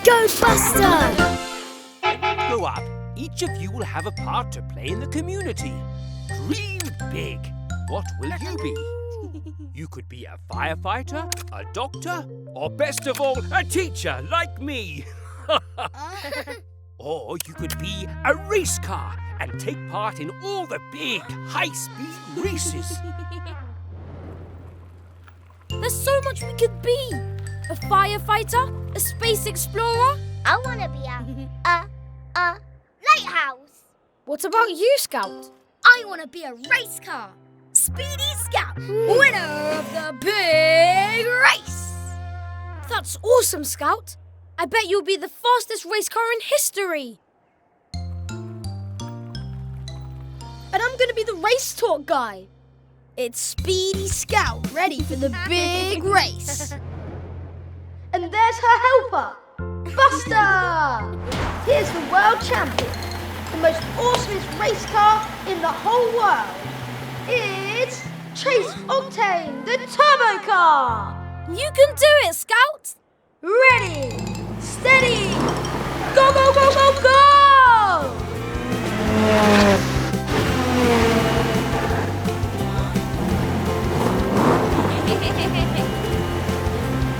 Go, Buster! When you grow up, each of you will have a part to play in the community. Dream big. What will you be? You could be a firefighter, a doctor, or best of all, a teacher like me. Or you could be a race car and take part in all the big, high-speed races. There's so much we could be. A firefighter, a space explorer. I want to be a lighthouse. What about you, Scout? I want to be a race car. Speedy Scout, winner of the big race. That's awesome, Scout. I bet you'll be the fastest race car in history. And I'm going to be the race talk guy. It's Speedy Scout, ready for the big race. And there's her helper, Buster! Here's the world champion, the most awesomest race car in the whole world. It's Chase Octane, the turbo car! You can do it, Scout! Ready, steady, go, go, go, go, go!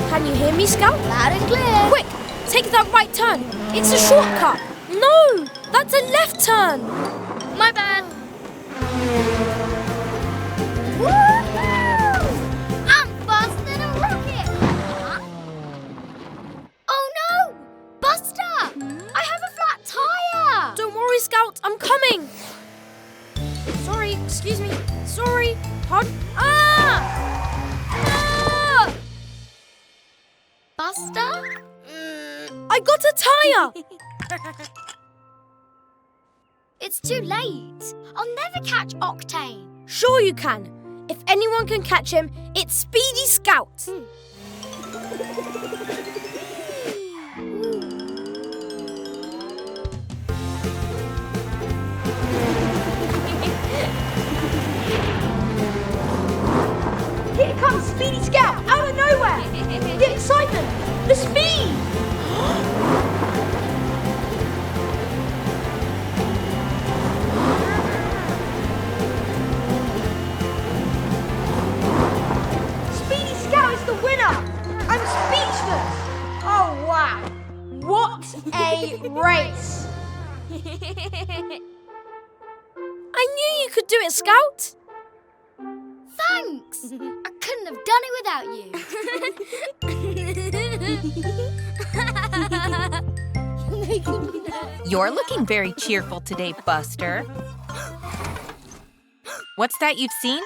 Can you hear me, Scout? Loud and clear. Quick, take that right turn. It's a shortcut. No, that's a left turn. My bad. Woohoo! I'm faster than a rocket. Huh? Oh no! Buster! I have a flat tire! Don't worry, Scout, I'm coming. Sorry, excuse me. Sorry. Pardon? Ah! Buster? I got a tire. It's too late. I'll never catch Octane. Sure you can. If anyone can catch him, it's Speedy Scout. Here comes Speedy Scout out of nowhere! The excitement! The speed! Speedy Scout is the winner! I'm speechless! Oh wow! What a race! I knew you could do it, Scout. Thanks! I couldn't have done it without you. You're looking very cheerful today, Buster. What's that you've seen?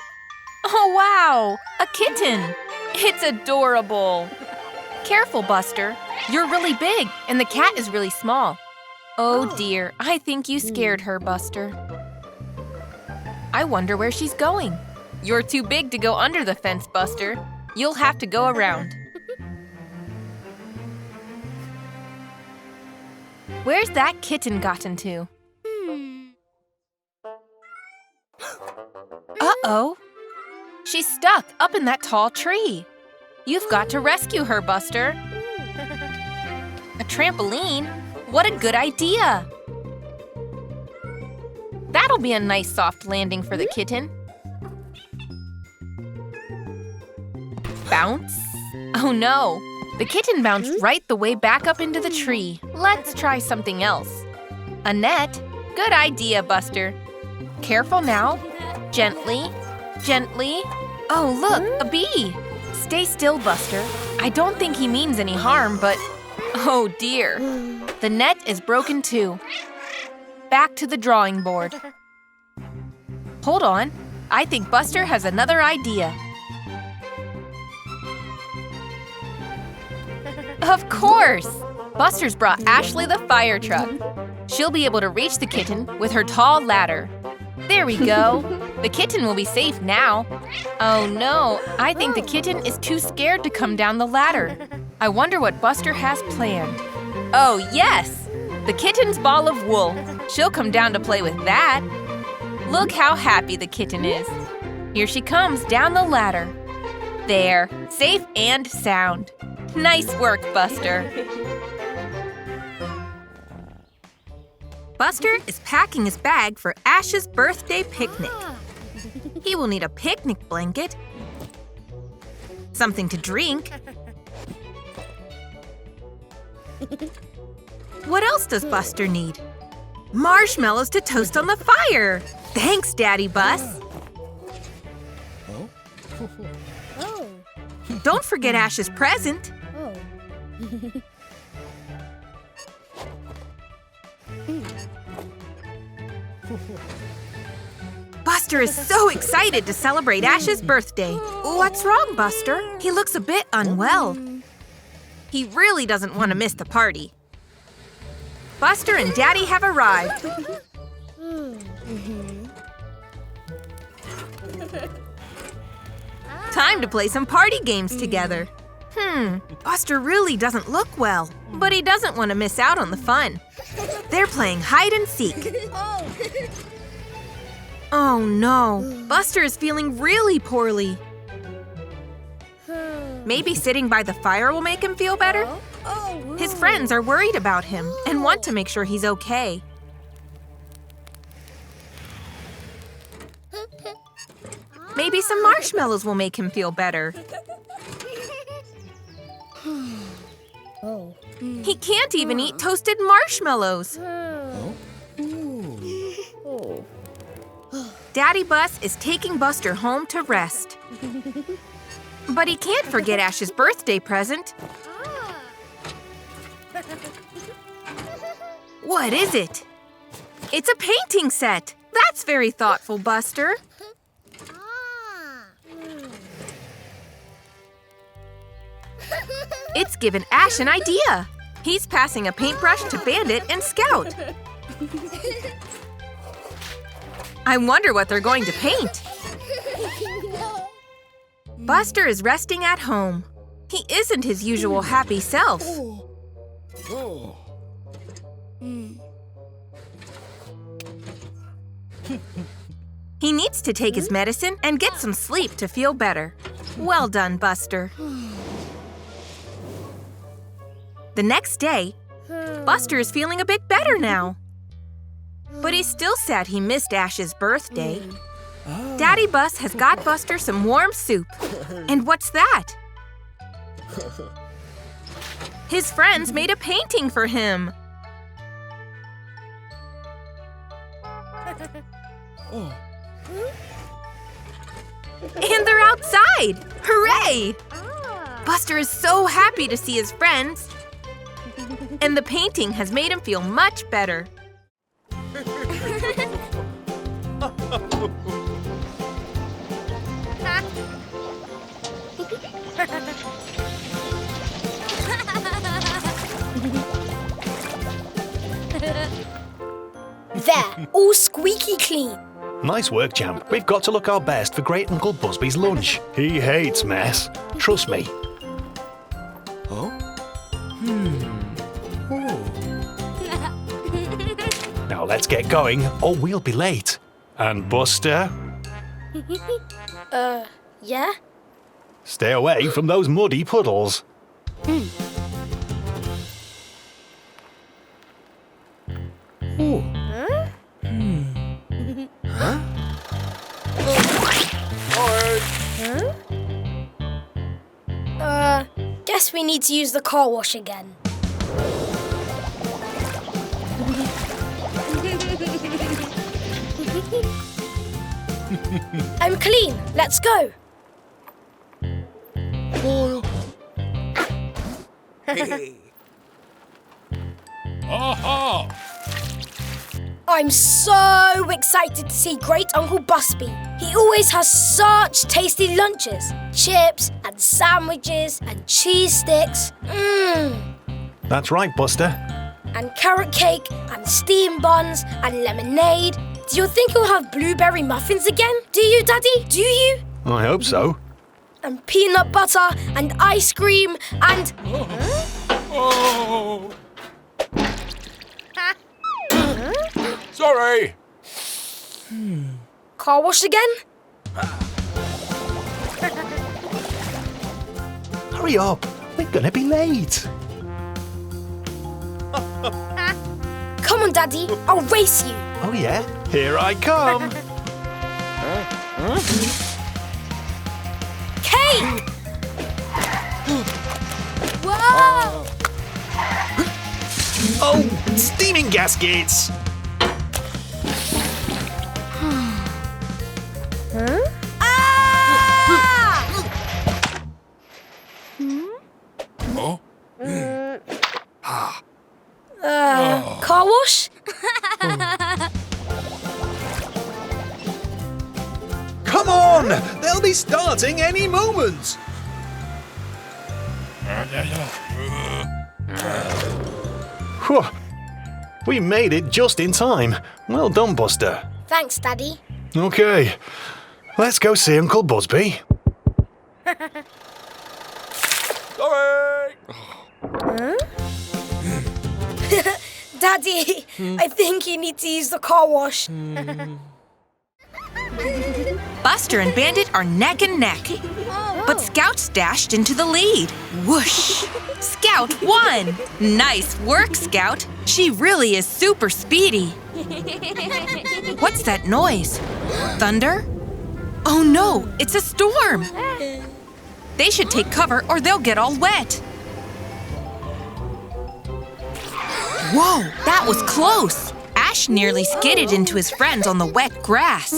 Oh, wow! A kitten! It's adorable! Careful, Buster. You're really big, and the cat is really small. Oh, dear. I think you scared her, Buster. I wonder where she's going. You're too big to go under the fence, Buster. You'll have to go around. Where's that kitten gotten to? Uh-oh. She's stuck up in that tall tree. You've got to rescue her, Buster. A trampoline? What a good idea. That'll be a nice soft landing for the kitten. Bounce? Oh no, the kitten bounced right the way back up into the tree. Let's try something else. A net? Good idea, Buster. Careful now. Gently, gently. Oh, look, a bee. Stay still, Buster. I don't think he means any harm, but oh dear. The net is broken too. Back to the drawing board. Hold on. I think Buster has another idea. Of course! Buster's brought Ashley the Firetruck. She'll be able to reach the kitten with her tall ladder. There we go. The kitten will be safe now. Oh no, I think the kitten is too scared to come down the ladder. I wonder what Buster has planned. Oh yes! The kitten's ball of wool. She'll come down to play with that. Look how happy the kitten is. Here she comes down the ladder. There, safe and sound. Nice work, Buster. Buster is packing his bag for Ash's birthday picnic. He will need a picnic blanket, something to drink. What else does Buster need? Marshmallows to toast on the fire. Thanks, Daddy Bus. Don't forget Ash's present. Buster is so excited to celebrate Ash's birthday. What's wrong, Buster? He looks a bit unwell. He really doesn't want to miss the party. Buster and Daddy have arrived. Time to play some party games together. Buster really doesn't look well, but he doesn't want to miss out on the fun. They're playing hide and seek. Oh no, Buster is feeling really poorly. Maybe sitting by the fire will make him feel better? His friends are worried about him and want to make sure he's okay. Maybe some marshmallows will make him feel better. He can't even eat toasted marshmallows. Daddy Bus is taking Buster home to rest. But he can't forget Ash's birthday present. What is it? It's a painting set. That's very thoughtful, Buster. It's given Ash an idea. He's passing a paintbrush to Bandit and Scout. I wonder what they're going to paint. Buster is resting at home. He isn't his usual happy self. He needs to take his medicine and get some sleep to feel better. Well done, Buster. The next day, Buster is feeling a bit better now. But he's still sad he missed Ash's birthday. Daddy Bus has got Buster some warm soup. And what's that? His friends made a painting for him. And they're outside! Hooray! Buster is so happy to see his friends. And the painting has made him feel much better. There, all squeaky clean. Nice work, Champ. We've got to look our best for Great Uncle Busby's lunch. He hates mess. Trust me. Now let's get going, or we'll be late. And Buster? Yeah? Stay away from those muddy puddles. Guess we need to use the car wash again. I'm clean. Let's go. I'm so excited to see Great Uncle Busby. He always has such tasty lunches. Chips and sandwiches and cheese sticks. That's right, Buster. And carrot cake and steam buns and lemonade. Do you think he'll have blueberry muffins again? Do you, Daddy? Do you? I hope so. And peanut butter and ice cream and... Sorry. Car wash again? Hurry up. We're gonna be late. Come on, Daddy. I'll race you. Oh, yeah? Here I come. Kate! Whoa! Oh, steaming gaskets. Car wash? Come on! They'll be starting any moment. Whew. We made it just in time. Well done, Buster. Thanks, Daddy. Okay, let's go see Uncle Busby. Daddy, I think you need to use the car wash. Buster and Bandit are neck and neck. But Scout's dashed into the lead. Whoosh! Scout won! Nice work, Scout. She really is super speedy. What's that noise? Thunder? Oh no, it's a storm. They should take cover or they'll get all wet. Whoa, that was close. Ash nearly skidded into his friends on the wet grass.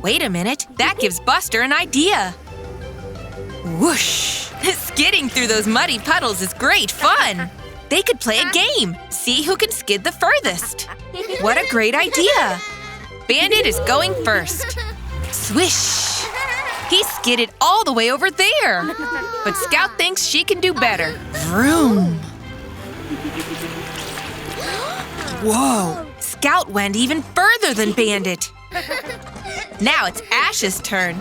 Wait a minute, that gives Buster an idea. Whoosh! Skidding through those muddy puddles is great fun. They could play a game. See who can skid the furthest. What a great idea. Bandit is going first. Swish! He skidded all the way over there. But Scout thinks she can do better. Vroom! Whoa! Scout went even further than Bandit. Now it's Ash's turn.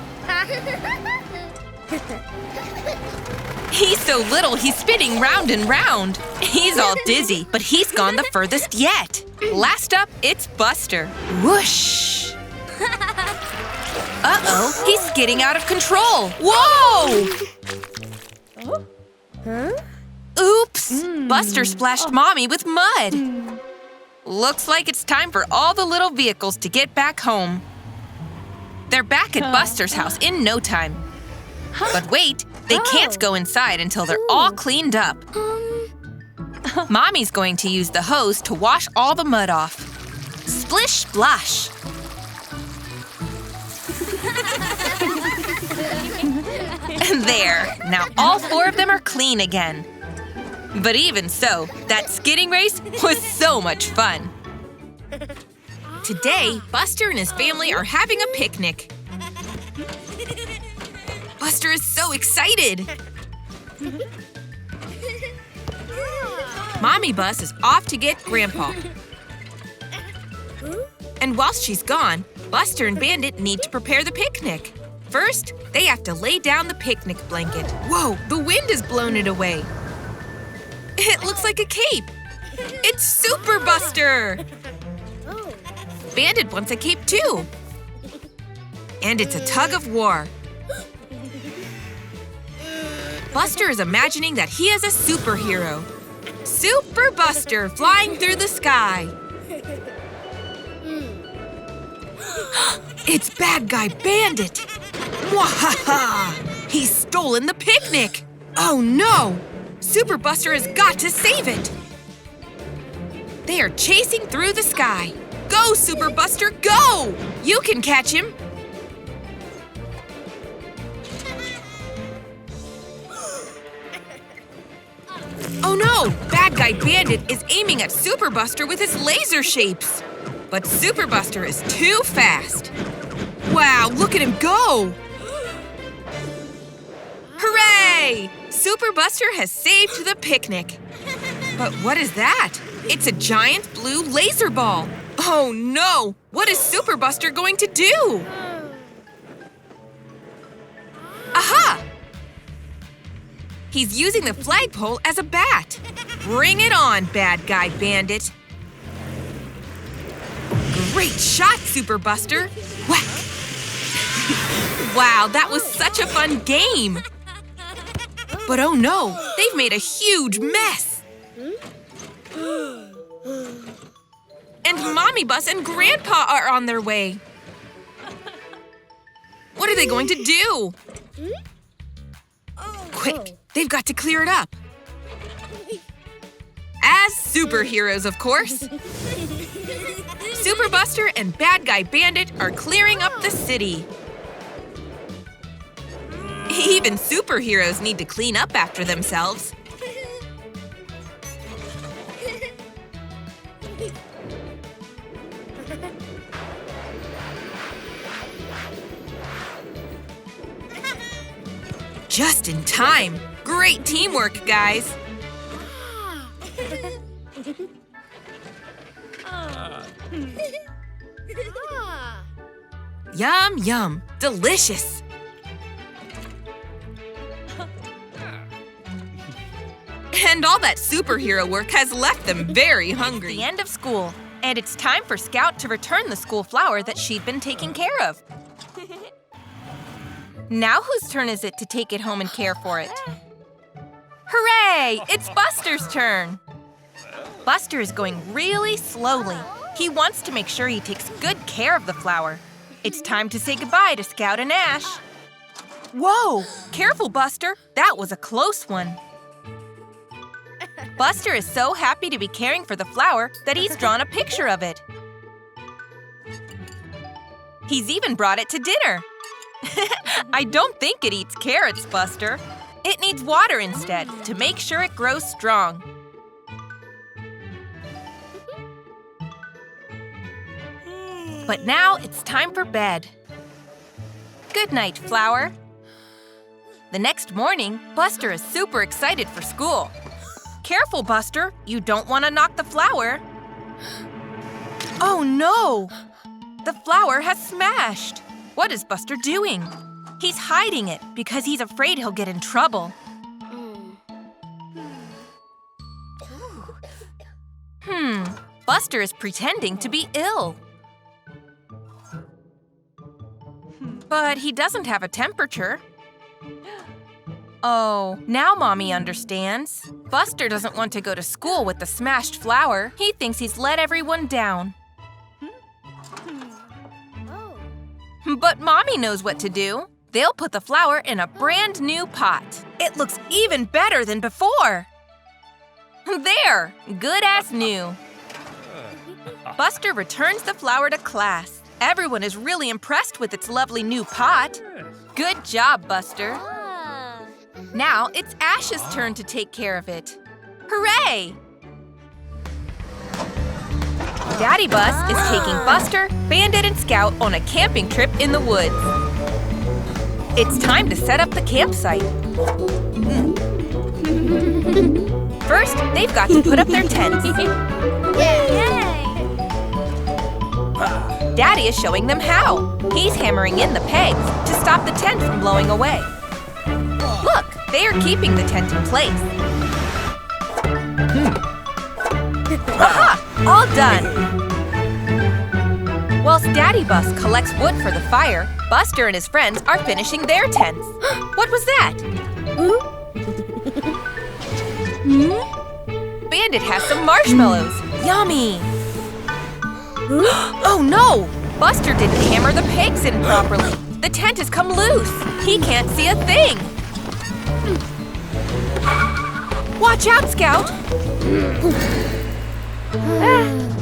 He's so little, he's spinning round and round. He's all dizzy, but he's gone the furthest yet. Last up, it's Buster. Whoosh! Uh-oh, he's skidding out of control. Whoa! Oops! Buster splashed Mommy with mud. Looks like it's time for all the little vehicles to get back home. They're back at Buster's house in no time. But wait, they can't go inside until they're all cleaned up. Mommy's going to use the hose to wash all the mud off. Splish splash! There, now all four of them are clean again. But even so, that skidding race was so much fun. Today, Buster and his family are having a picnic. Buster is so excited! Mommy Bus is off to get Grandpa. And whilst she's gone, Buster and Bandit need to prepare the picnic. First, they have to lay down the picnic blanket. Whoa, the wind has blown it away. It looks like a cape. It's Super Buster! Bandit wants a cape too. And it's a tug of war. Buster is imagining that he is a superhero. Super Buster flying through the sky. It's bad guy Bandit. Mwahaha! He's stolen the picnic. Oh no! Super Buster has got to save it. They are chasing through the sky. Go, Super Buster, go! You can catch him. Oh no! Bad guy Bandit is aiming at Super Buster with his laser shapes. But Super Buster is too fast. Wow, look at him go! Hooray! Super Buster has saved the picnic. But what is that? It's a giant blue laser ball. Oh no! What is Super Buster going to do? Aha! He's using the flagpole as a bat. Bring it on, bad guy Bandit. Great shot, Super Buster. Whack! Wow, that was such a fun game. But oh no, they've made a huge mess. And Mommy Bus and Grandpa are on their way. What are they going to do? Quick, they've got to clear it up. As superheroes, of course. Super Buster and Bad Guy Bandit are clearing up the city. Even superheroes need to clean up after themselves. Just in time. Great teamwork, guys. Yum, yum. Delicious. And all that superhero work has left them very hungry. It's the end of school, and it's time for Scout to return the school flower that she'd been taking care of. Now whose turn is it to take it home and care for it? Hooray! It's Buster's turn! Buster is going really slowly. He wants to make sure he takes good care of the flower. It's time to say goodbye to Scout and Ash. Whoa! Careful, Buster. That was a close one. Buster is so happy to be caring for the flower that he's drawn a picture of it. He's even brought it to dinner. I don't think it eats carrots, Buster. It needs water instead to make sure it grows strong. But now it's time for bed. Good night, flower. The next morning, Buster is super excited for school. Careful, Buster. You don't want to knock the flower. Oh no! The flower has smashed. What is Buster doing? He's hiding it because he's afraid he'll get in trouble. Buster is pretending to be ill. But he doesn't have a temperature. Oh, now Mommy understands. Buster doesn't want to go to school with the smashed flower. He thinks he's let everyone down. But Mommy knows what to do. They'll put the flower in a brand new pot. It looks even better than before. There, good as new. Buster returns the flower to class. Everyone is really impressed with its lovely new pot. Good job, Buster. Now it's Ash's turn to take care of it. Hooray! Daddy Bus is taking Buster, Bandit, and Scout on a camping trip in the woods. It's time to set up the campsite. First, they've got to put up their tents. Yay! Daddy is showing them how. He's hammering in the pegs to stop the tent from blowing away. Look, they are keeping the tent in place. Aha! All done! Whilst Daddy Bus collects wood for the fire, Buster and his friends are finishing their tents. What was that? Bandit has some marshmallows. Yummy! Oh no! Buster didn't hammer the pegs in properly. The tent has come loose. He can't see a thing. Watch out, Scout!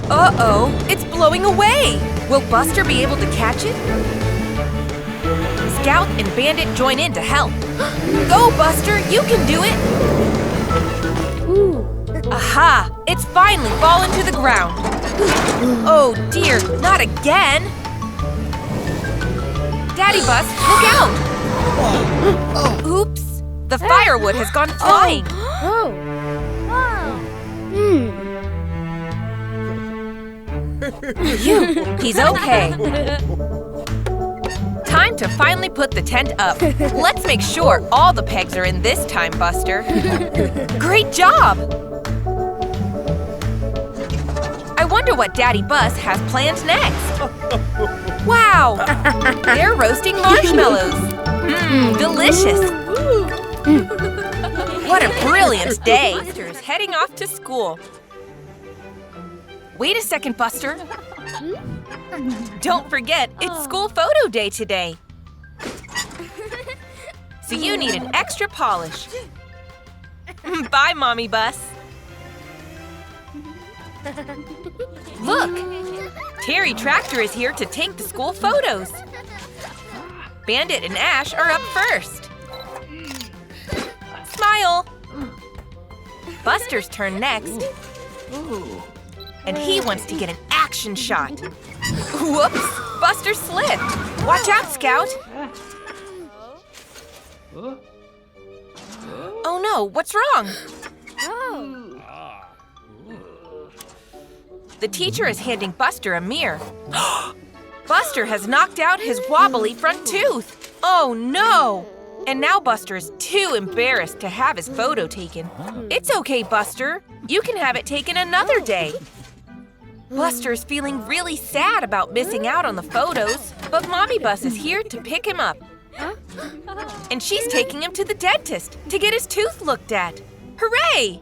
Uh-oh, it's blowing away! Will Buster be able to catch it? Scout and Bandit join in to help. Go, Buster! You can do it! Aha! It's finally fallen to the ground. Oh dear, not again! Daddy Bus, look out! Oops! The firewood has gone flying. Phew, he's okay. Time to finally put the tent up. Let's make sure all the pegs are in this time, Buster. Great job! I wonder what Daddy Bus has planned next. Wow! They're roasting marshmallows. Delicious. What a brilliant day! Buster is heading off to school. Wait a second, Buster. Don't forget, it's school photo day today. So you need an extra polish. Bye, Mommy Bus. Look! Terry Tractor is here to take the school photos. Bandit and Ash are up first. Smile! Buster's turn next. And he wants to get an action shot. Whoops! Buster slipped. Watch out, Scout. Oh no, what's wrong? The teacher is handing Buster a mirror. Buster has knocked out his wobbly front tooth. Oh no! And now Buster is too embarrassed to have his photo taken. It's okay, Buster. You can have it taken another day. Buster is feeling really sad about missing out on the photos, but Mommy Bus is here to pick him up. And she's taking him to the dentist to get his tooth looked at. Hooray!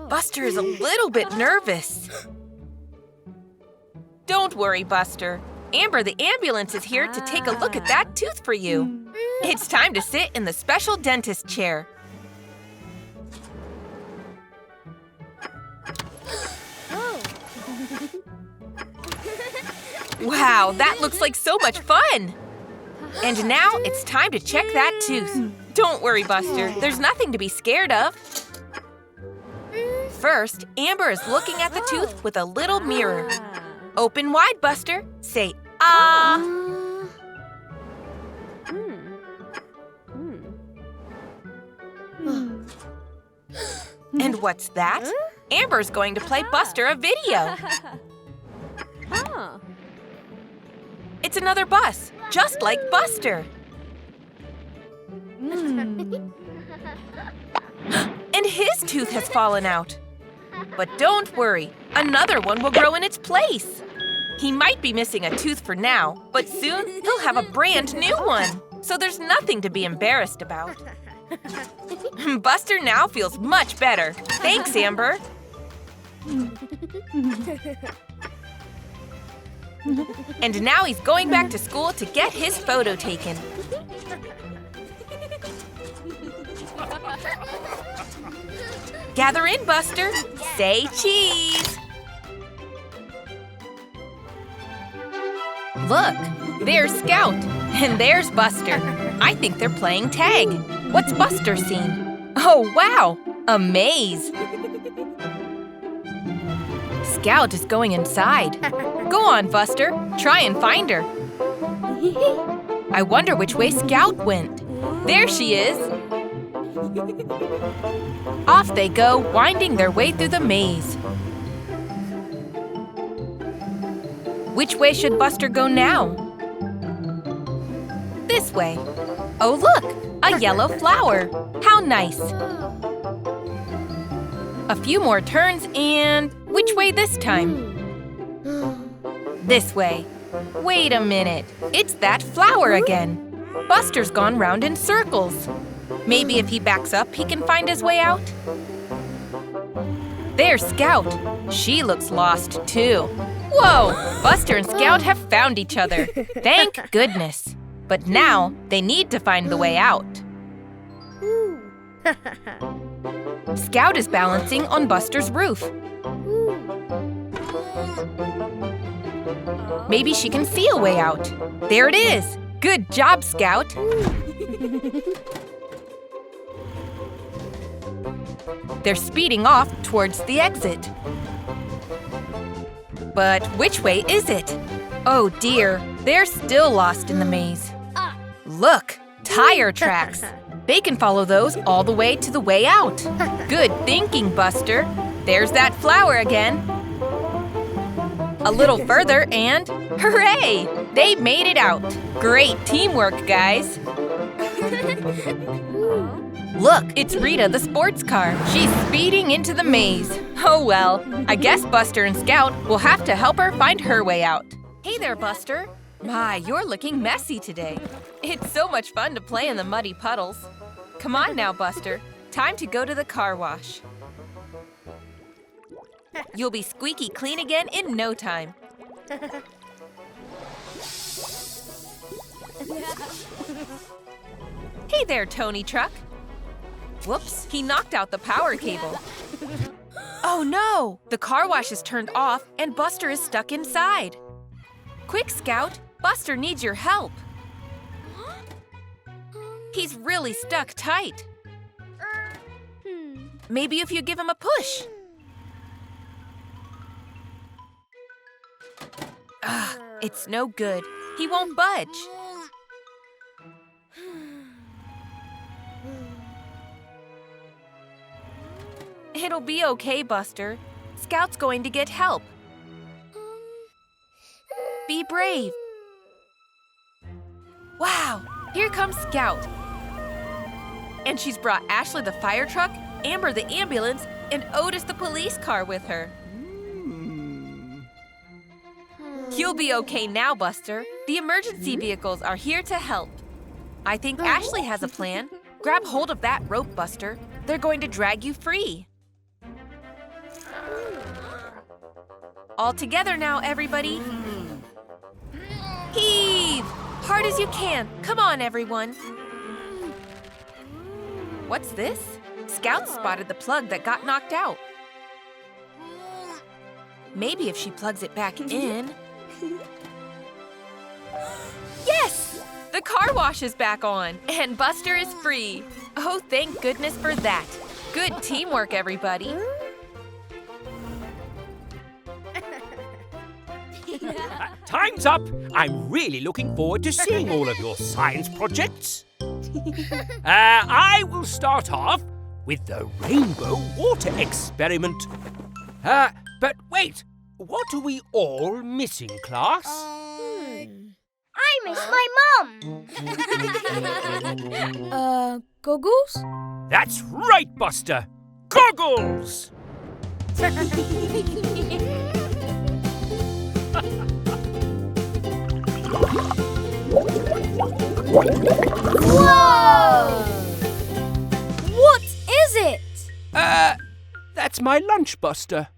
Buster is a little bit nervous. Don't worry, Buster. Amber the ambulance is here to take a look at that tooth for you. It's time to sit in the special dentist chair. Wow, that looks like so much fun! And now it's time to check that tooth. Don't worry, Buster. There's nothing to be scared of. First, Amber is looking at the tooth with a little mirror. Open wide, Buster. Say, ah! And what's that? Amber's going to play Buster a video. It's another bus, just like Buster. And his tooth has fallen out. But don't worry, another one will grow in its place. He might be missing a tooth for now, but soon he'll have a brand new one. So there's nothing to be embarrassed about. Buster now feels much better. Thanks, Amber. And now he's going back to school to get his photo taken. Gather in, Buster. Say cheese. Look, there's Scout, and there's Buster. I think they're playing tag. What's Buster seen? Oh, wow, a maze. Scout is going inside. Go on, Buster. Try and find her. I wonder which way Scout went. There she is. Off they go, winding their way through the maze. Which way should Buster go now? This way. Oh, look, a yellow flower. How nice. A few more turns and which way this time? This way. Wait a minute, it's that flower again. Buster's gone round in circles. Maybe if he backs up, he can find his way out. There's Scout. She looks lost too. Whoa, Buster and Scout have found each other. Thank goodness. But now they need to find the way out. Scout is balancing on Buster's roof. Maybe she can see a way out. There it is. Good job, Scout. They're speeding off towards the exit. But which way is it? Oh dear, they're still lost in the maze. Look, tire tracks. They can follow those all the way to the way out. Good thinking, Buster. There's that flower again. A little further and hooray! They made it out. Great teamwork, guys. Look, it's Rita the sports car. She's speeding into the maze. Oh well, I guess Buster and Scout will have to help her find her way out. Hey there, Buster. My, you're looking messy today. It's so much fun to play in the muddy puddles. Come on now, Buster. Time to go to the car wash. You'll be squeaky clean again in no time. Hey there, Tony Truck. Whoops, he knocked out the power cable. Oh no! The car wash is turned off and Buster is stuck inside. Quick, Scout! Buster needs your help. He's really stuck tight. Maybe if you give him a push. Ugh, it's no good. He won't budge. It'll be okay, Buster. Scout's going to get help. Be brave. Wow, here comes Scout. And she's brought Ashley the fire truck, Amber the ambulance, and Otis the police car with her. You'll be okay now, Buster. The emergency vehicles are here to help. I think Ashley has a plan. Grab hold of that rope, Buster. They're going to drag you free. All together now, everybody. Heave! Hard as you can. Come on, everyone. What's this? Scout spotted the plug that got knocked out. Maybe if she plugs it back in. Yes! The car wash is back on, and Buster is free. Oh, thank goodness for that. Good teamwork, everybody. Time's up! I'm really looking forward to seeing all of your science projects. I will start off with the rainbow water experiment. But wait, what are we all missing, class? I miss my mum. Goggles? That's right, Buster! Goggles! Whoa! What is it? That's my lunch, Buster.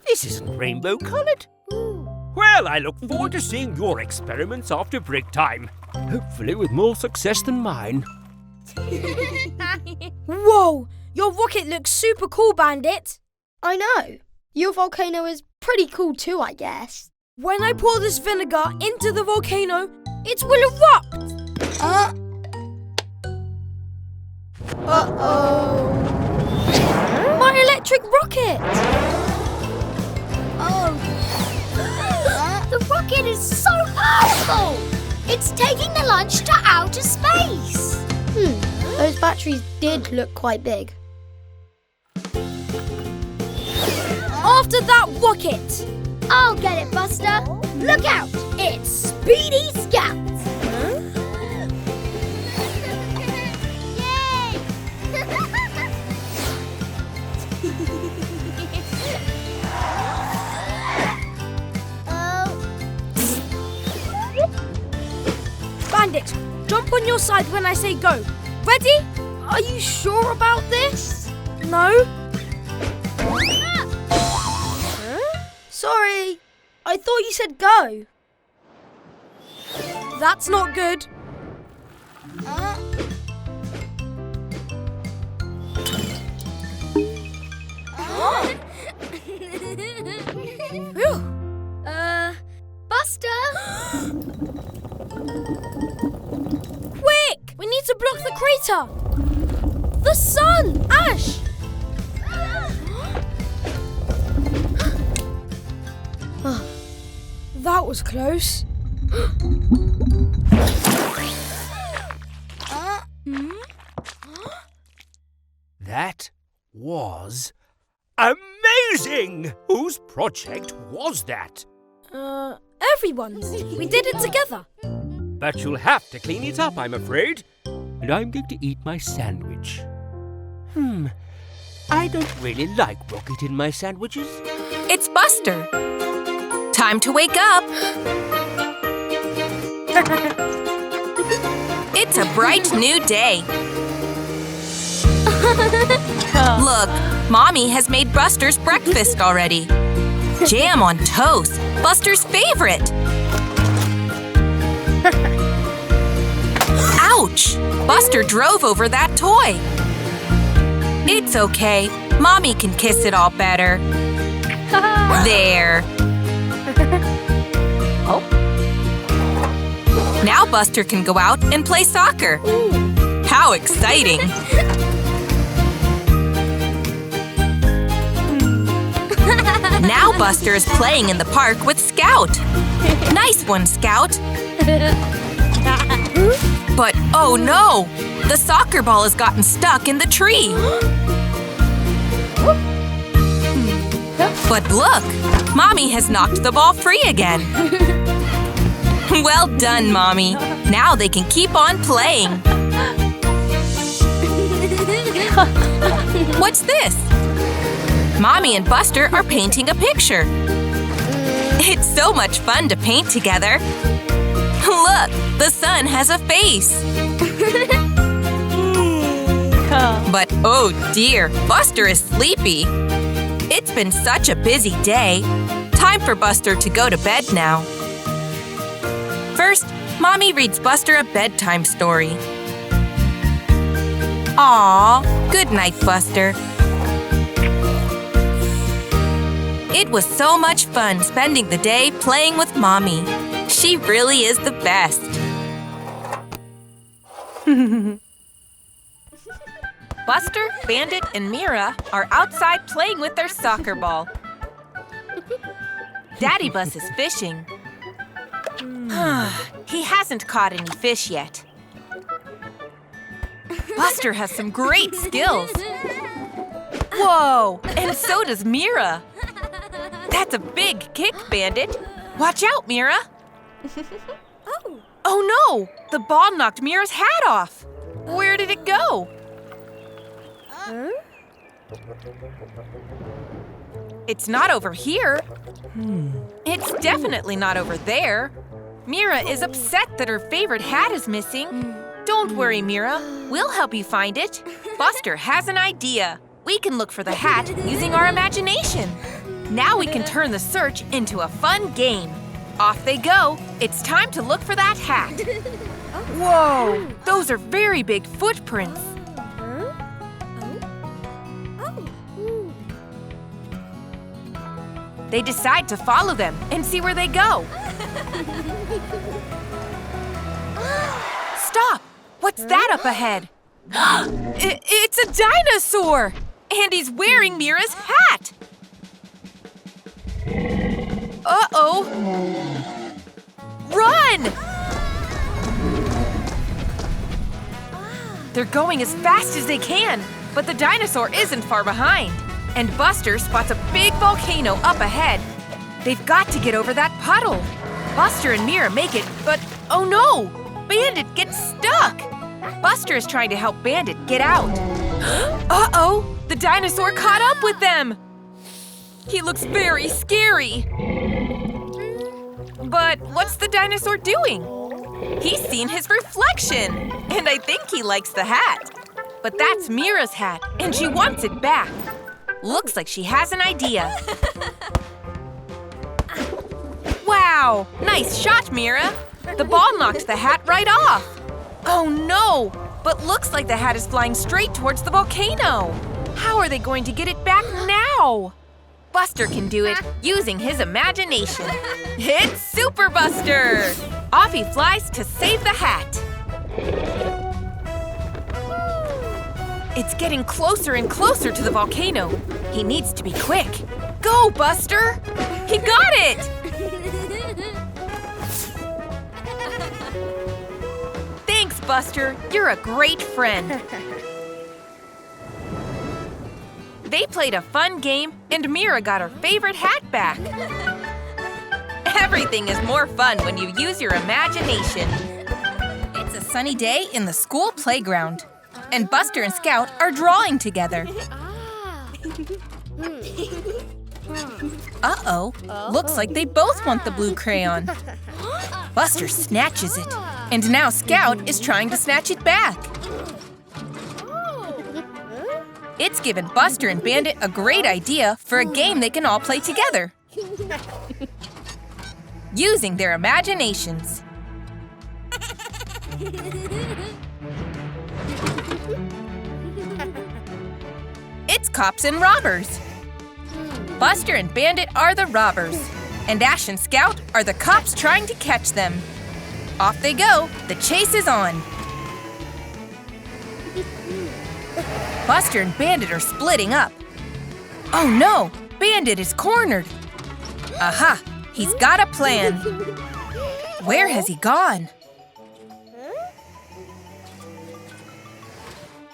This isn't rainbow-coloured. Well, I look forward to seeing your experiments after break time. Hopefully with more success than mine. Whoa! Your rocket looks super cool, Bandit. I know. Your volcano is pretty cool too, I guess. When I pour this vinegar into the volcano, it will erupt. Uh-oh. My electric rocket! The rocket is so powerful! It's taking the lunch to outer space. Those batteries did look quite big. After that rocket! I'll get it, Buster. Look out! It's Speedy Scout. Yay! Bandit, jump on your side when I say go. Ready? Are you sure about this? No? Sorry, I thought you said go. That's not good. Phew. Buster? Quick! We need to block the crater. The sun! Ash! That was close. That was amazing! Whose project was that? Everyone's. We did it together. But you'll have to clean it up, I'm afraid. And I'm going to eat my sandwich. I don't really like rocket in my sandwiches. It's Buster. Time to wake up. It's a bright new day. Look, Mommy has made Buster's breakfast already. Jam on toast, Buster's favorite. Ouch! Buster drove over that toy. It's okay. Mommy can kiss it all better. There. Now Buster can go out and play soccer. How exciting! Now Buster is playing in the park with Scout. Nice one, Scout. But oh no! The soccer ball has gotten stuck in the tree. But look! Mommy has knocked the ball free again. Well done, Mommy. Now they can keep on playing. What's this? Mommy and Buster are painting a picture. It's so much fun to paint together. Look, the sun has a face. But oh dear, Buster is sleepy. It's been such a busy day. Time for Buster to go to bed now. First, Mommy reads Buster a bedtime story. Aww, good night, Buster. It was so much fun spending the day playing with Mommy. She really is the best. Buster, Bandit, and Mira are outside playing with their soccer ball. Daddy Bus is fishing. He hasn't caught any fish yet. Buster has some great skills. Whoa, and so does Mira. That's a big kick, Bandit. Watch out, Mira. Oh no, the ball knocked Mira's hat off. Where did it go? It's not over here. It's definitely not over there. Mira is upset that her favorite hat is missing. Don't worry, Mira. We'll help you find it. Buster has an idea. We can look for the hat using our imagination. Now we can turn the search into a fun game. Off they go. It's time to look for that hat. Whoa, those are very big footprints. They decide to follow them and see where they go. Stop! What's that up ahead? It's a dinosaur! And he's wearing Mira's hat! Uh-oh! Run! They're going as fast as they can, but the dinosaur isn't far behind. And Buster spots a big volcano up ahead. They've got to get over that puddle. Buster and Mira make it, but oh no! Bandit gets stuck! Buster is trying to help Bandit get out. Uh-oh! The dinosaur caught up with them! He looks very scary. But what's the dinosaur doing? He's seen his reflection, and I think he likes the hat. But that's Mira's hat, and she wants it back. Looks like she has an idea. Wow! Nice shot, Mira! The ball knocked the hat right off. Oh no! But looks like the hat is flying straight towards the volcano. How are they going to get it back now? Buster can do it using his imagination. It's Super Buster! Off he flies to save the hat. It's getting closer and closer to the volcano. He needs to be quick. Go, Buster! He got it! Thanks, Buster. You're a great friend. They played a fun game, and Mira got her favorite hat back. Everything is more fun when you use your imagination. It's a sunny day in the school playground, and Buster and Scout are drawing together. Uh-oh, looks like they both want the blue crayon. Buster snatches it, and now Scout is trying to snatch it back. It's given Buster and Bandit a great idea for a game they can all play together. Using their imaginations. It's cops and robbers. Buster and Bandit are the robbers, and Ash and Scout are the cops trying to catch them. Off they go, the chase is on. Buster and Bandit are splitting up. Oh no, Bandit is cornered. Aha, he's got a plan. Where has he gone?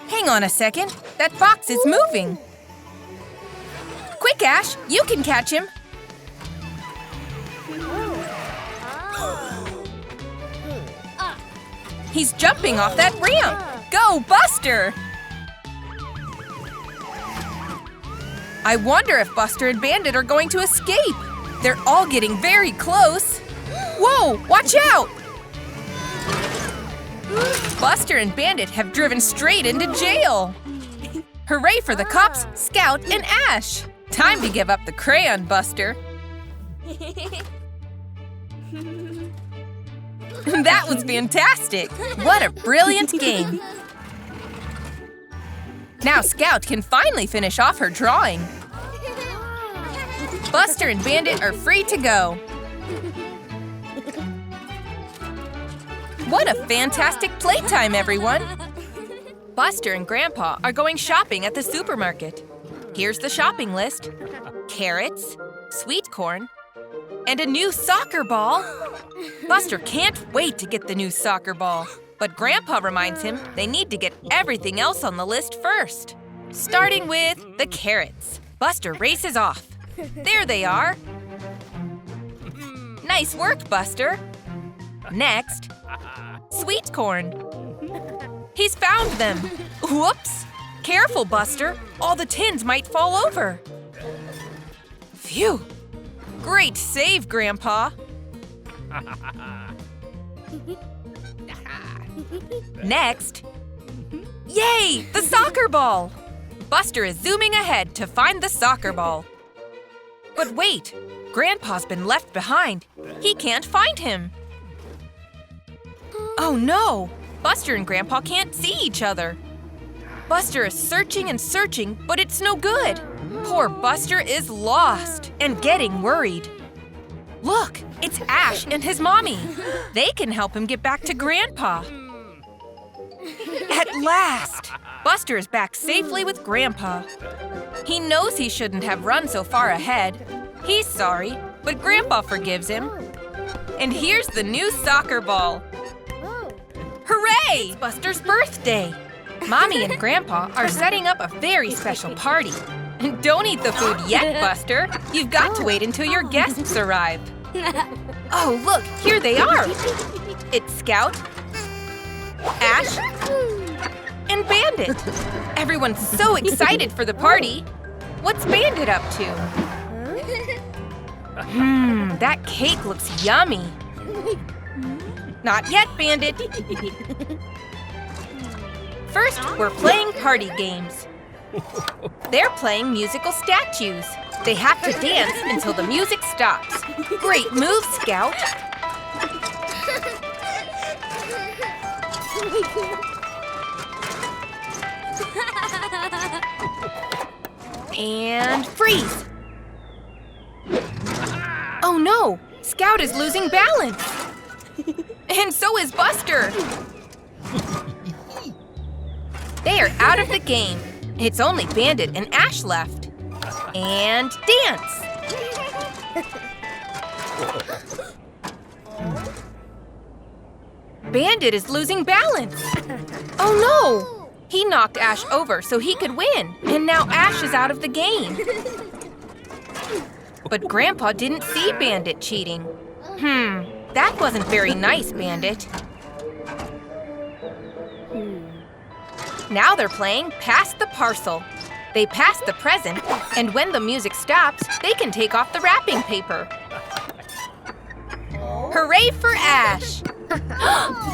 Hang on a second, that box is moving. Quick, Ash, you can catch him. He's jumping off that ramp. Go, Buster! I wonder if Buster and Bandit are going to escape. They're all getting very close. Whoa, watch out! Buster and Bandit have driven straight into jail. Hooray for the cops, Scout, and Ash. Time to give up the crayon, Buster. That was fantastic. What a brilliant game. Now Scout can finally finish off her drawing. Buster and Bandit are free to go. What a fantastic playtime, everyone! Buster and Grandpa are going shopping at the supermarket. Here's the shopping list. Carrots, sweet corn, and a new soccer ball. Buster can't wait to get the new soccer ball. But Grandpa reminds him they need to get everything else on the list first. Starting with the carrots. Buster races off. There they are. Nice work, Buster. Next, sweet corn. He's found them. Whoops. Careful, Buster. All the tins might fall over. Phew. Great save, Grandpa. Next. Yay! The soccer ball! Buster is zooming ahead to find the soccer ball. But wait! Grandpa's been left behind. He can't find him. Oh no! Buster and Grandpa can't see each other. Buster is searching and searching, but it's no good. Poor Buster is lost and getting worried. Look, it's Ash and his mommy. They can help him get back to Grandpa. At last! Buster is back safely with Grandpa. He knows he shouldn't have run so far ahead. He's sorry, but Grandpa forgives him. And here's the new soccer ball. Hooray! It's Buster's birthday. Mommy and Grandpa are setting up a very special party. Don't eat the food yet, Buster. You've got to wait until your guests arrive. Oh, look, here they are. It's Scout, Ash, and Bandit. Everyone's so excited for the party. What's Bandit up to? That cake looks yummy. Not yet, Bandit. First, we're playing party games. They're playing musical statues. They have to dance until the music stops. Great move, Scout. And freeze. Oh no, Scout is losing balance. And so is Buster. They are out of the game. It's only Bandit and Ash left. And dance. Bandit is losing balance. Oh no! He knocked Ash over so he could win. And now Ash is out of the game. But Grandpa didn't see Bandit cheating. That wasn't very nice, Bandit. Now they're playing Pass the Parcel. They pass the present, and when the music stops, they can take off the wrapping paper. Hooray for Ash!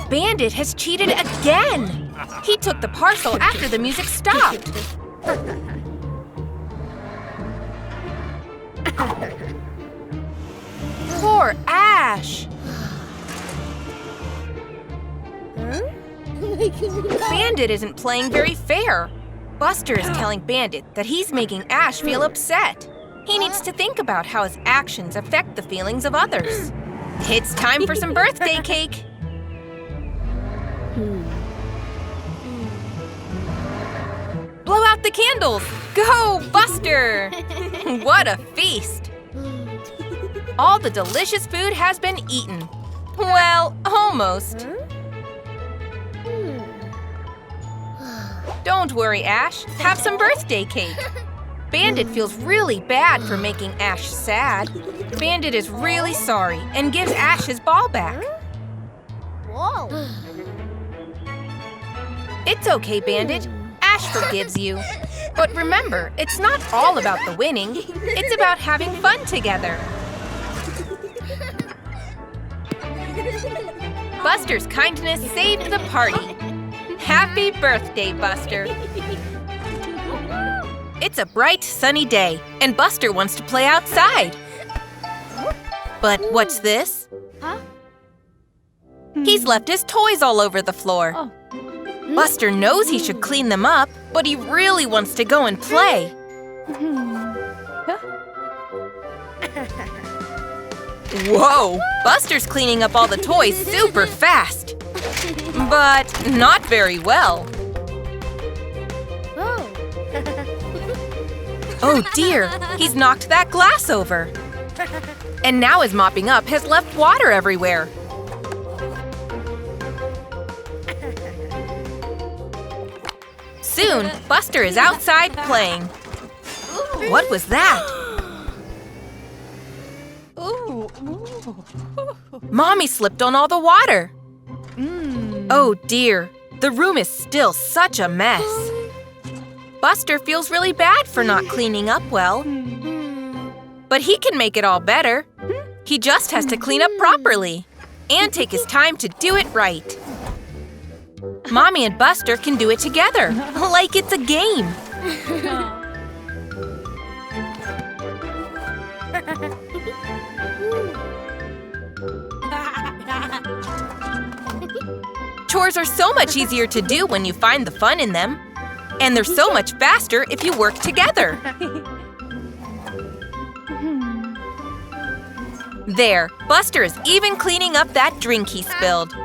Bandit has cheated again! He took the parcel after the music stopped. Poor Ash! Bandit isn't playing very fair. Buster is telling Bandit that he's making Ash feel upset. He needs to think about how his actions affect the feelings of others. It's time for some birthday cake. Blow out the candles! Go, Buster! What a feast! All the delicious food has been eaten. Well, almost. Don't worry, Ash. Have some birthday cake. Bandit feels really bad for making Ash sad. Bandit is really sorry and gives Ash his ball back. Whoa. It's okay, Bandit. Ash forgives you. But remember, it's not all about the winning. It's about having fun together. Buster's kindness saved the party. Happy birthday, Buster. It's a bright, sunny day, and Buster wants to play outside. But what's this? Huh? He's left his toys all over the floor. Oh. Buster knows he should clean them up, but he really wants to go and play. Whoa! Buster's cleaning up all the toys super fast. But not very well. Oh. Oh dear, he's knocked that glass over. And now his mopping up has left water everywhere. Soon, Buster is outside playing. What was that? Mommy slipped on all the water. Oh dear, the room is still such a mess. Buster feels really bad for not cleaning up well. But he can make it all better. He just has to clean up properly and take his time to do it right. Mommy and Buster can do it together, like it's a game. Chores are so much easier to do when you find the fun in them. And they're so much faster if you work together. There, Buster is even cleaning up that drink he spilled.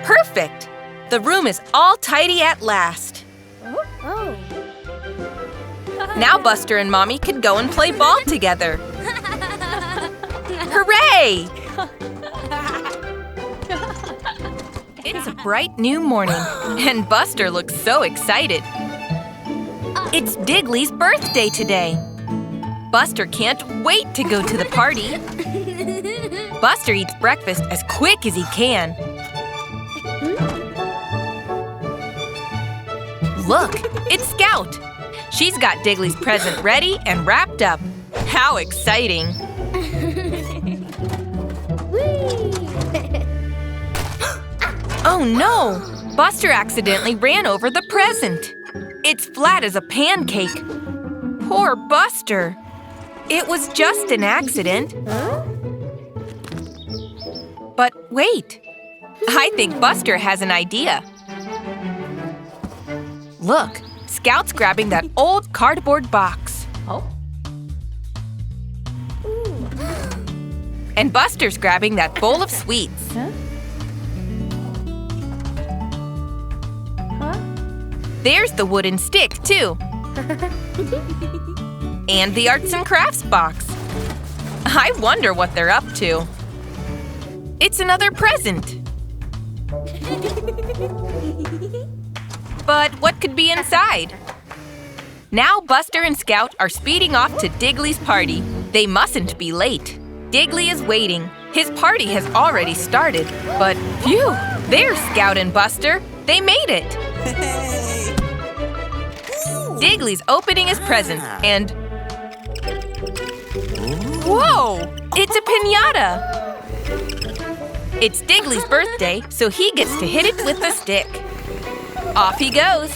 Perfect! The room is all tidy at last. Oh. Now Buster and Mommy can go and play ball together. Hooray! It's a bright new morning, and Buster looks so excited. It's Digley's birthday today. Buster can't wait to go to the party. Buster eats breakfast as quick as he can. Look, it's Scout. She's got Digley's present ready and wrapped up. How exciting! Oh no! Buster accidentally ran over the present. It's flat as a pancake. Poor Buster. It was just an accident. But wait. I think Buster has an idea. Look, Scout's grabbing that old cardboard box. Oh. And Buster's grabbing that bowl of sweets. Huh? There's the wooden stick, too. And the arts and crafts box. I wonder what they're up to. It's another present. But what could be inside? Now Buster and Scout are speeding off to Digley's party. They mustn't be late. Digley is waiting. His party has already started, but phew, There's Scout and Buster. They made it. Digley's opening his present and… Whoa! It's a piñata! It's Digley's birthday, so he gets to hit it with a stick. Off he goes.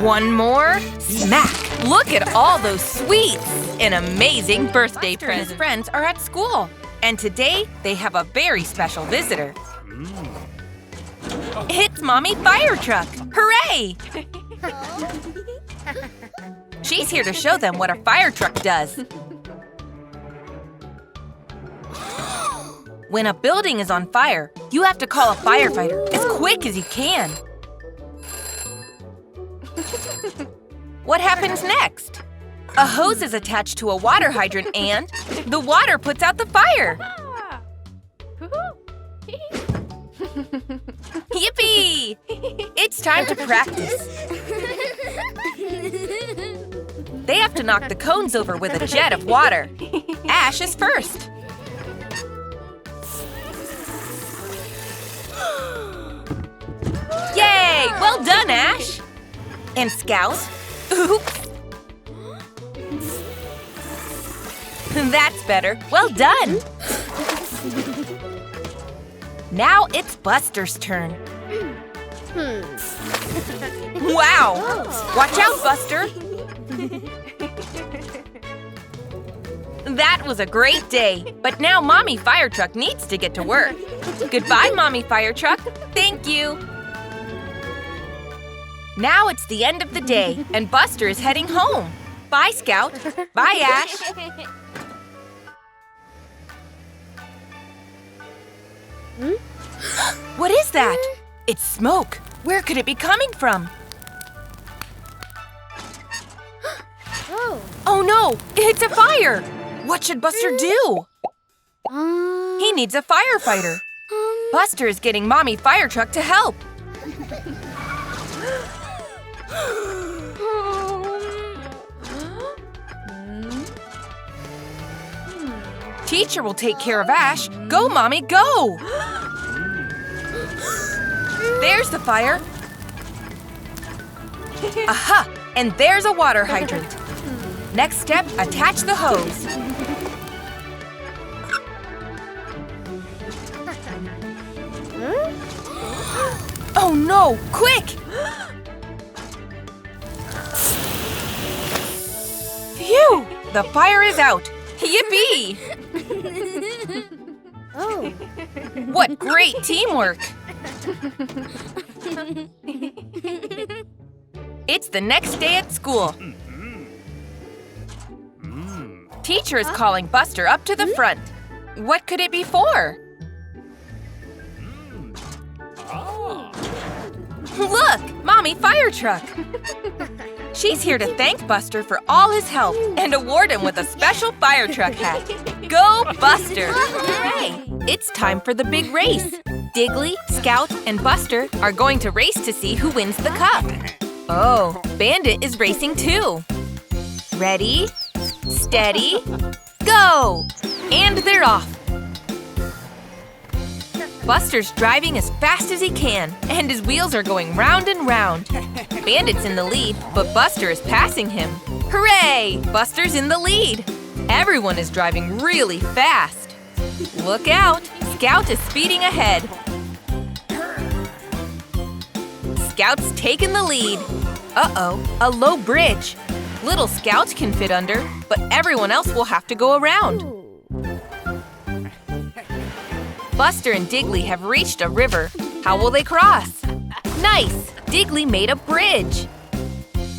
One more. Smack! Look at all those sweets! An amazing birthday present. His friends are at school, and today they have a very special visitor. It's Mommy Firetruck! Hooray! She's here to show them what a fire truck does. When a building is on fire, you have to call a firefighter as quick as you can. What happens next? A hose is attached to a water hydrant and the water puts out the fire. Yippee! It's time to practice. They have to knock the cones over with a jet of water. Ash is first. Yay! Well done, Ash! And Scout. Oops. That's better. Well done. Now it's Buster's turn. Wow! Watch out, Buster! That was a great day, but now Mommy Firetruck needs to get to work. Goodbye, Mommy Firetruck. Thank you. Now it's the end of the day, and Buster is heading home. Bye, Scout. Bye, Ash. What is that? It's smoke. Where could it be coming from? Oh no! It's a fire! What should Buster do? He needs a firefighter. Buster is getting Mommy Firetruck to help. Teacher will take care of Ash. Go, Mommy, go! There's the fire. Aha! And there's a water hydrant. Next step, attach the hose. Oh no! Quick! Phew! The fire is out. Yippee! Oh. What great teamwork! It's the next day at school. Teacher is calling Buster up to the front. What could it be for? Look! Mommy Firetruck! She's here to thank Buster for all his help and award him with a special Firetruck hat. Go, Buster! Hooray! It's time for the big race. Digley, Scout, and Buster are going to race to see who wins the cup. Oh, Bandit is racing too. Ready, steady, go! And they're off. Buster's driving as fast as he can, and his wheels are going round and round. Bandit's in the lead, but Buster is passing him. Hooray! Buster's in the lead. Everyone is driving really fast. Look out! Scout is speeding ahead. Scout's taken the lead. Uh-oh, a low bridge. Little Scout can fit under, but everyone else will have to go around. Buster and Digley have reached a river. How will they cross? Nice! Digley made a bridge.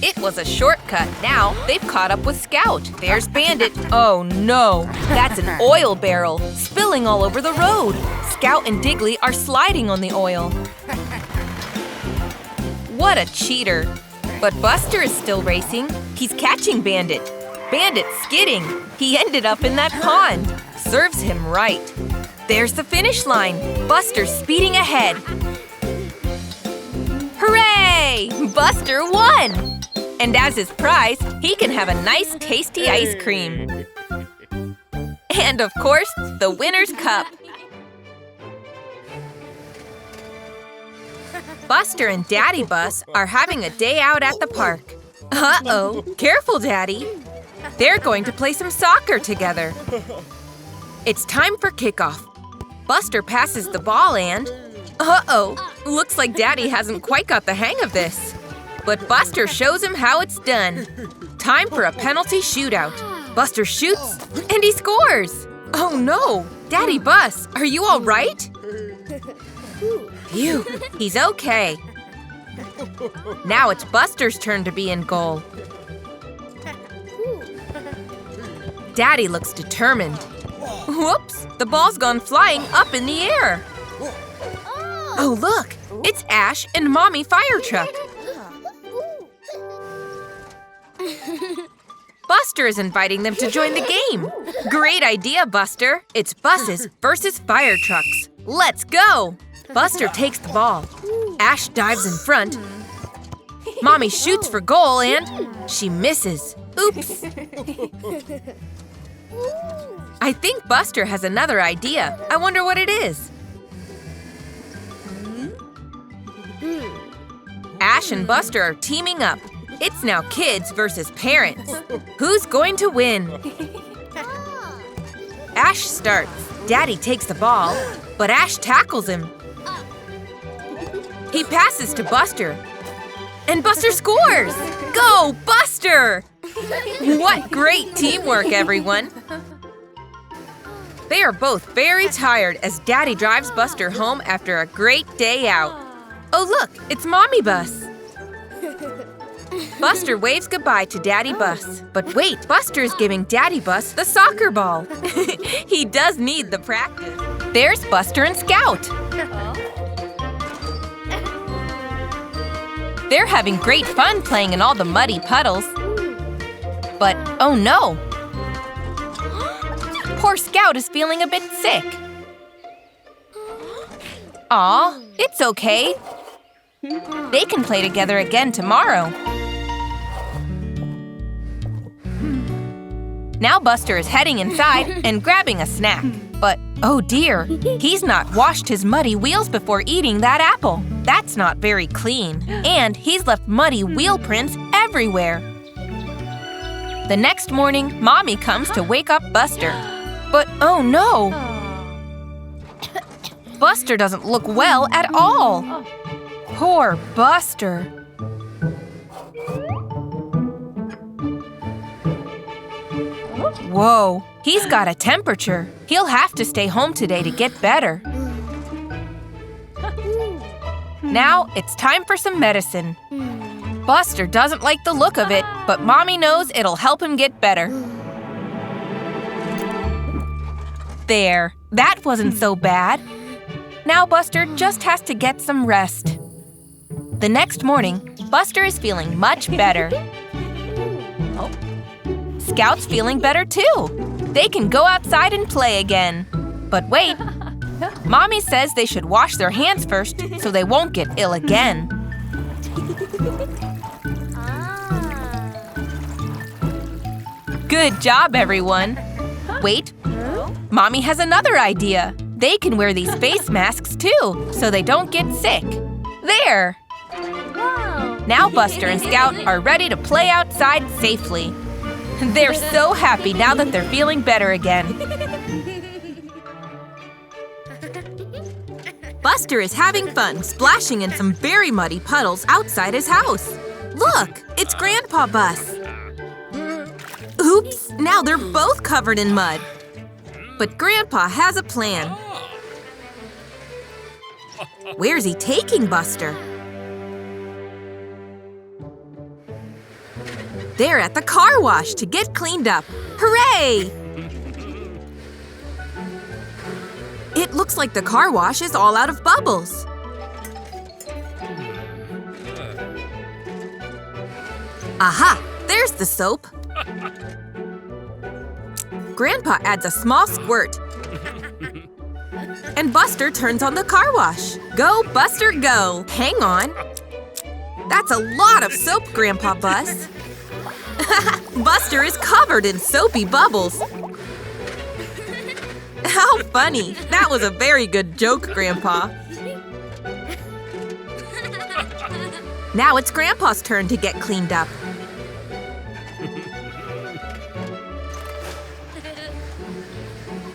It was a shortcut. Now they've caught up with Scout. There's Bandit. Oh no! That's an oil barrel, spilling all over the road. Scout and Digley are sliding on the oil. What a cheater! But Buster is still racing. He's catching Bandit. Bandit's skidding. He ended up in that pond. Serves him right. There's the finish line. Buster's speeding ahead. Hooray! Buster won! And as his prize, he can have a nice tasty ice cream. And of course, the winner's cup. Buster and Daddy Bus are having a day out at the park. Uh-oh, careful, Daddy. They're going to play some soccer together. It's time for kickoff. Buster passes the ball and… Uh-oh, looks like Daddy hasn't quite got the hang of this. But Buster shows him how it's done. Time for a penalty shootout. Buster shoots and he scores. Oh no, Daddy Bus, are you all right? Phew, he's okay. Now it's Buster's turn to be in goal. Daddy looks determined. Whoops, the ball's gone flying up in the air. Oh look, it's Ash and Mommy Firetruck. Buster is inviting them to join the game. Great idea, Buster. It's buses versus Firetrucks. Let's go! Buster takes the ball. Ash dives in front. Mommy shoots for goal and she misses. Oops. I think Buster has another idea. I wonder what it is. Ash and Buster are teaming up. It's now kids versus parents. Who's going to win? Ash starts. Daddy takes the ball, but Ash tackles him. He passes to Buster. And Buster scores! Go, Buster! What great teamwork, everyone! They are both very tired as Daddy drives Buster home after a great day out. Oh look, it's Mommy Bus. Buster waves goodbye to Daddy Bus. But wait, Buster's giving Daddy Bus the soccer ball. He does need the practice. There's Buster and Scout. They're having great fun playing in all the muddy puddles. But oh no! Poor Scout is feeling a bit sick. Aw, it's okay. They can play together again tomorrow. Now Buster is heading inside and grabbing a snack. But oh dear, he's not washed his muddy wheels before eating that apple. That's not very clean. And he's left muddy wheel prints everywhere. The next morning, Mommy comes to wake up Buster. But oh no! Buster doesn't look well at all. Poor Buster. Whoa, he's got a temperature. He'll have to stay home today to get better. Now it's time for some medicine. Buster doesn't like the look of it, but Mommy knows it'll help him get better. There, that wasn't so bad. Now Buster just has to get some rest. The next morning, Buster is feeling much better. Scout's feeling better too. They can go outside and play again. But wait, Mommy says they should wash their hands first so they won't get ill again. Good job, everyone. Wait, Mommy has another idea. They can wear these face masks too, so they don't get sick. There! Now Buster and Scout are ready to play outside safely. They're so happy now that they're feeling better again. Buster is having fun splashing in some very muddy puddles outside his house. Look, it's Grandpa Bus. Oops, now they're both covered in mud. But Grandpa has a plan. Where's he taking Buster? They're at the car wash to get cleaned up. Hooray! It looks like the car wash is all out of bubbles. Aha! There's the soap. Grandpa adds a small squirt. And Buster turns on the car wash. Go, Buster, go! Hang on. That's a lot of soap, Grandpa Bus. Buster is covered in soapy bubbles. How funny! That was a very good joke, Grandpa. Now it's Grandpa's turn to get cleaned up.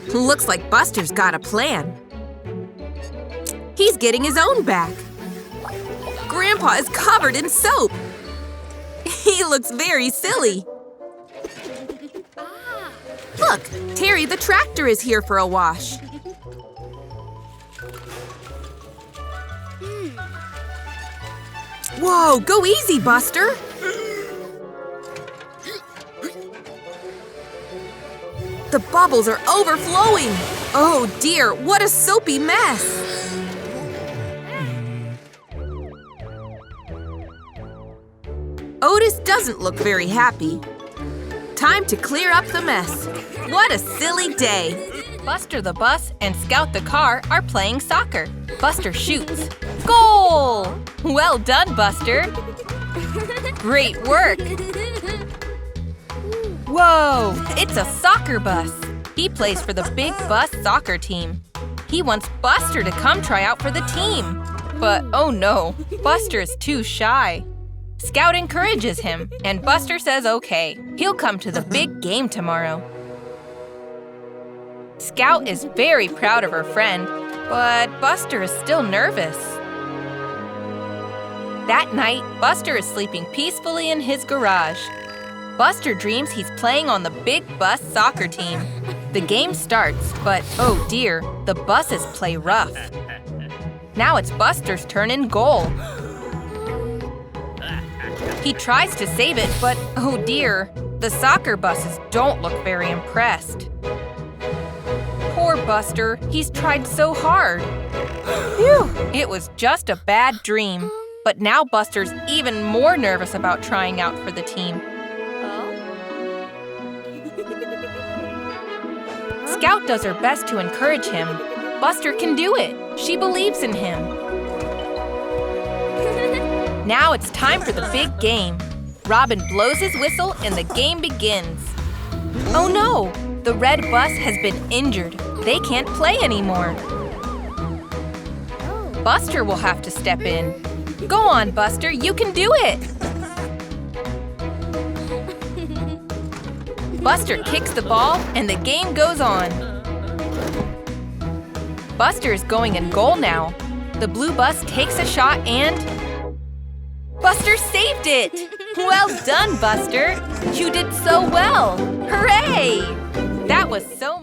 Looks like Buster's got a plan. He's getting his own back. Grandpa is covered in soap. He looks very silly. Look, Terry the tractor is here for a wash. Whoa, go easy, Buster. The bubbles are overflowing. Oh dear, what a soapy mess. Otis doesn't look very happy. Time to clear up the mess. What a silly day. Buster the bus and Scout the car are playing soccer. Buster shoots. Goal! Well done, Buster. Great work. Whoa, it's a soccer bus. He plays for the big bus soccer team. He wants Buster to come try out for the team. But oh no, Buster is too shy. Scout encourages him, and Buster says okay. He'll come to the big game tomorrow. Scout is very proud of her friend, but Buster is still nervous. That night, Buster is sleeping peacefully in his garage. Buster dreams he's playing on the big bus soccer team. The game starts, but oh dear, the buses play rough. Now it's Buster's turn in goal. He tries to save it, but oh dear, the soccer buses don't look very impressed. Poor Buster, he's tried so hard. Phew, it was just a bad dream. But now Buster's even more nervous about trying out for the team. Scout does her best to encourage him. Buster can do it. She believes in him. Now it's time for the big game. Robin blows his whistle and the game begins. Oh no! The red bus has been injured. They can't play anymore. Buster will have to step in. Go on, Buster, you can do it! Buster kicks the ball and the game goes on. Buster is going in goal now. The blue bus takes a shot and... Buster saved it! Well done, Buster! You did so well! Hooray! That was so much